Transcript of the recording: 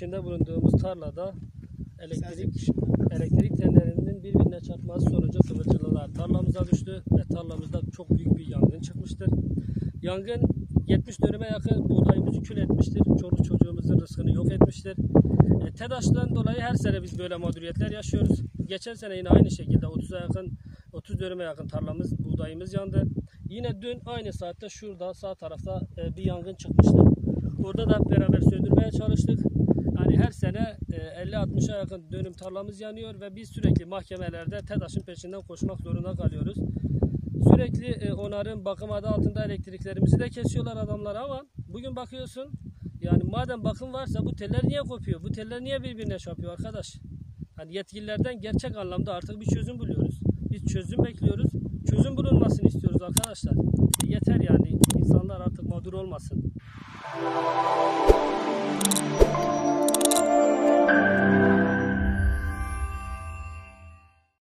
içinde bulunduğumuz tarlada elektrik tellerinin birbirine çarpması sonucu kıvılcımlar tarlamıza düştü ve tarlamızda çok büyük bir yangın çıkmıştır. Yangın 70 dönüme yakın buğdayımızı kül etmiştir. Çoluk çocuğumuzun rızkını yok etmiştir. TEDAŞ'tan dolayı her sene biz böyle mağduriyetler yaşıyoruz. Geçen sene yine aynı şekilde 30 dönüme yakın tarlamız, buğdayımız yandı. Yine dün aynı saatte şurada sağ tarafta bir yangın çıkmıştı. Orada da beraber söndürmeye çalıştık. Yani her sene 50-60'a yakın dönüm tarlamız yanıyor ve biz sürekli mahkemelerde TEDAŞ'ın peşinden koşmak zorunda kalıyoruz. Sürekli onarım, bakım adı altında elektriklerimizi de kesiyorlar adamlar ama bugün bakıyorsun yani madem bakım varsa bu teller niye kopuyor? Bu teller niye birbirine çarpıyor arkadaş? Hani yetkililerden gerçek anlamda artık bir çözüm buluyoruz. Biz çözüm bekliyoruz. Çözüm bulunmasını istiyoruz arkadaşlar. Yeter yani. İnsanlar artık mağdur olmasın.